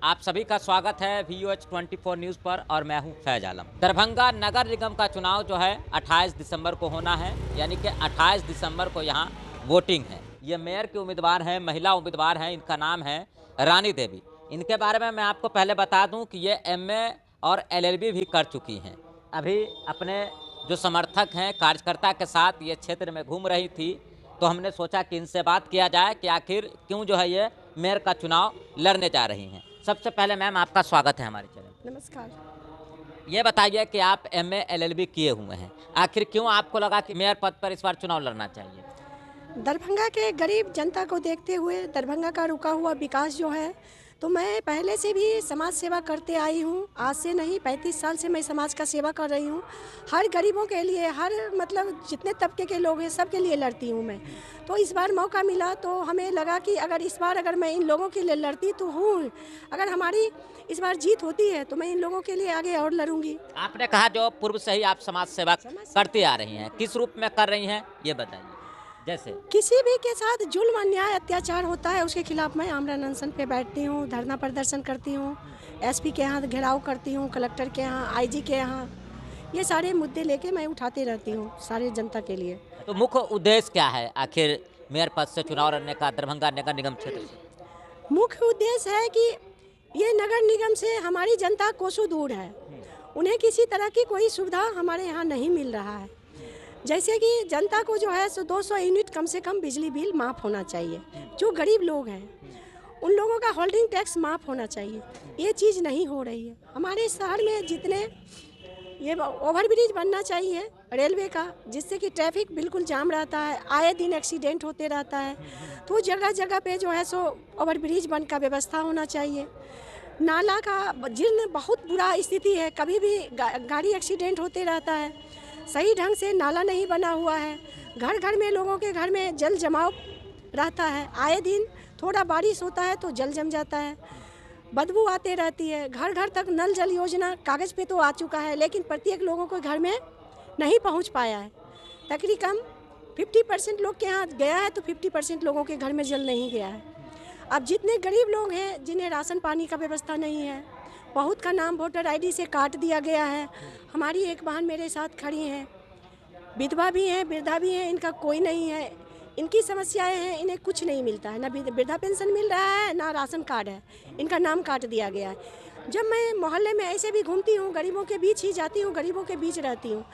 आप सभी का स्वागत है VOH24 न्यूज़ पर और मैं हूं फैज आलम। दरभंगा नगर निगम का चुनाव जो है 28 दिसंबर को होना है, यानी कि 28 दिसंबर को यहां वोटिंग है। ये मेयर के उम्मीदवार हैं, महिला उम्मीदवार हैं, इनका नाम है रानी देवी। इनके बारे में मैं आपको पहले बता दूं कि ये MA और LLB भी कर चुकी हैं। अभी अपने जो समर्थक हैं, कार्यकर्ता के साथ ये क्षेत्र में घूम रही थी, तो हमने सोचा कि इनसे बात किया जाए कि आखिर क्यों जो है ये मेयर का चुनाव लड़ने जा रही हैं। सबसे पहले मैम आपका स्वागत है हमारे चैनल। नमस्कार। ये बताइए कि आप MA LLB किए हुए हैं, आखिर क्यों आपको लगा कि मेयर पद पर इस बार चुनाव लड़ना चाहिए? दरभंगा के गरीब जनता को देखते हुए दरभंगा का रुका हुआ विकास जो है, तो मैं पहले से भी समाज सेवा करते आई हूँ। आज से नहीं, 35 साल से मैं समाज का सेवा कर रही हूँ। हर गरीबों के लिए, हर मतलब जितने तबके के लोग हैं सबके लिए लड़ती हूँ मैं। तो इस बार मौका मिला तो हमें लगा कि अगर मैं इन लोगों के लिए लड़ती तो हूँ, अगर हमारी इस बार जीत होती है तो मैं इन लोगों के लिए आगे और लड़ूंगी। आपने कहा जो पूर्व से ही आप समाज सेवा करती आ रही हैं, किस रूप में कर रही हैं ये बताइए। जैसे किसी भी के साथ जुल्म अन्याय अत्याचार होता है उसके खिलाफ मैं आमरण अनशन पे बैठती हूँ, धरना प्रदर्शन करती हूँ, SP के यहाँ घेराव करती हूँ, कलेक्टर के यहाँ, IG के यहाँ। ये सारे मुद्दे लेके मैं उठाती रहती हूँ सारी जनता के लिए। तो मुख्य उद्देश्य क्या है आखिर मेयर पद से चुनाव लड़ने का दरभंगा नगर निगम क्षेत्र से? मुख्य उद्देश्य है कि ये नगर निगम से हमारी जनता कोसों दूर है, उन्हें किसी तरह की कोई सुविधा हमारे यहाँ नहीं मिल रहा है। जैसे कि जनता को जो है सो 200 यूनिट कम से कम बिजली बिल माफ़ होना चाहिए। जो गरीब लोग हैं उन लोगों का होल्डिंग टैक्स माफ़ होना चाहिए, ये चीज़ नहीं हो रही है। हमारे शहर में जितने ये ओवरब्रिज बनना चाहिए रेलवे का, जिससे कि ट्रैफिक बिल्कुल जाम रहता है, आए दिन एक्सीडेंट होते रहता है, तो जगह जगह पे जो है सो ओवरब्रिज बन का व्यवस्था होना चाहिए। नाला का जीर्ण बहुत बुरा स्थिति है, कभी भी गाड़ी एक्सीडेंट होते रहता है, सही ढंग से नाला नहीं बना हुआ है। घर घर में लोगों के घर में जल जमाव रहता है, आए दिन थोड़ा बारिश होता है तो जल जम जाता है, बदबू आते रहती है। घर घर तक नल जल योजना कागज़ पे तो आ चुका है, लेकिन प्रत्येक लोगों को घर में नहीं पहुंच पाया है। तकरीबन 50% लोग के यहाँ गया है तो 50% लोगों के घर में जल नहीं गया है। अब जितने गरीब लोग हैं जिन्हें राशन पानी का व्यवस्था नहीं है, बहुत का नाम वोटर ID से काट दिया गया है। हमारी एक बहन मेरे साथ खड़ी हैं, विधवा भी हैं, वृद्धा भी हैं, इनका कोई नहीं है, इनकी समस्याएं हैं, इन्हें कुछ नहीं मिलता है, ना वृद्धा पेंशन मिल रहा है, ना राशन कार्ड है, इनका नाम काट दिया गया है। जब मैं मोहल्ले में ऐसे भी घूमती हूँ, गरीबों के बीच ही जाती हूँ, गरीबों के बीच रहती हूँ,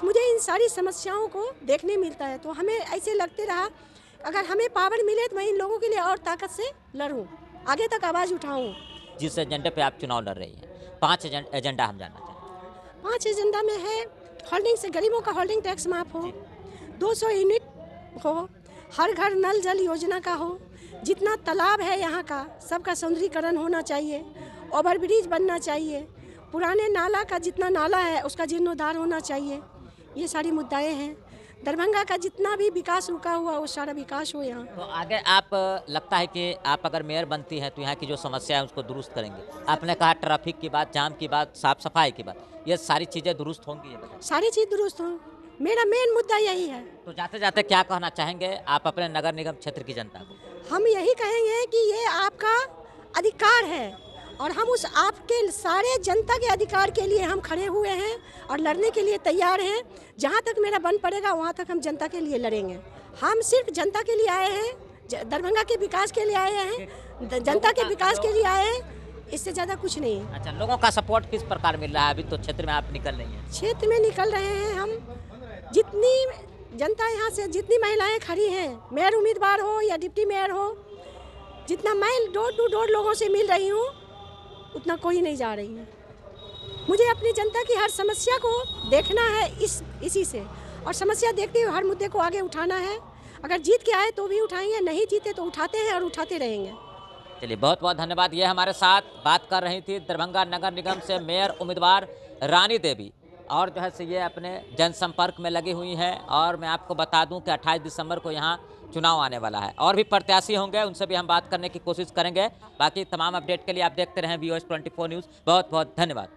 मुझे इन सारी समस्याओं को देखने मिलता है। तो हमें ऐसे लगते रहा अगर हमें पावर मिले तो मैं इन लोगों के लिए और ताकत से लड़ूँ, आगे तक आवाज़ उठाऊँ। जिस एजेंडे पे आप चुनाव लड़ रही हैं, 5 एजेंडा हम जानना चाहेंगे। 5 एजेंडा में है होल्डिंग से गरीबों का होल्डिंग टैक्स माफ़ हो, 200 यूनिट हो, हर घर नल जल योजना का हो, जितना तालाब है यहाँ का सबका सौंदर्यीकरण होना चाहिए, ओवरब्रिज बनना चाहिए, पुराने नाला का जितना नाला है उसका जीर्णोद्धार होना चाहिए। ये सारी मुद्दाएं हैं। दरभंगा का जितना भी विकास रुका हुआ वो सारा विकास हो यहाँ। तो आगे आप लगता है कि आप अगर मेयर बनती हैं तो यहाँ की जो समस्या है उसको दुरुस्त करेंगे। आपने कहा ट्रैफिक की बात, जाम की बात, साफ सफाई की बात, ये सारी चीज़ें दुरुस्त होंगी, ये बताइए। सारी चीज़ दुरुस्त हो, मेरा मेन मुद्दा यही है। तो जाते जाते क्या कहना चाहेंगे आप अपने नगर निगम क्षेत्र की जनता को? हम यही कहेंगे कि ये आपका अधिकार है और हम उस आपके सारे जनता के अधिकार के लिए हम खड़े हुए हैं और लड़ने के लिए तैयार हैं। जहाँ तक मेरा बन पड़ेगा वहाँ तक हम जनता के लिए लड़ेंगे। हम सिर्फ जनता के लिए आए हैं, दरभंगा के विकास के लिए आए हैं, जनता के विकास के लिए आए हैं, इससे ज़्यादा कुछ नहीं है। अच्छा, लोगों का सपोर्ट किस प्रकार मिल रहा है? अभी तो क्षेत्र में आप निकल रही हैं। क्षेत्र में निकल रहे हैं हम, जितनी जनता यहाँ से, जितनी महिलाएं खड़ी हैं, मेयर उम्मीदवार हो या डिप्टी मेयर हो, जितना मैं डोर टू डोर लोगों से मिल रही हूँ उतना कोई नहीं जा रही है। मुझे अपनी जनता की हर समस्या को देखना है इसी से, और समस्या देखते हुए हर मुद्दे को आगे उठाना है। अगर जीत के आए तो भी उठाएंगे, नहीं जीते तो उठाते हैं और उठाते रहेंगे। चलिए, बहुत बहुत धन्यवाद। ये हमारे साथ बात कर रही थी दरभंगा नगर निगम से मेयर उम्मीदवार रानी देवी, और जो है से ये अपने जनसंपर्क में लगी हुई हैं। और मैं आपको बता दूं कि 28 दिसंबर को यहाँ चुनाव आने वाला है और भी प्रत्याशी होंगे, उनसे भी हम बात करने की कोशिश करेंगे। बाकी तमाम अपडेट के लिए आप देखते रहें VOH24 न्यूज़। बहुत बहुत धन्यवाद।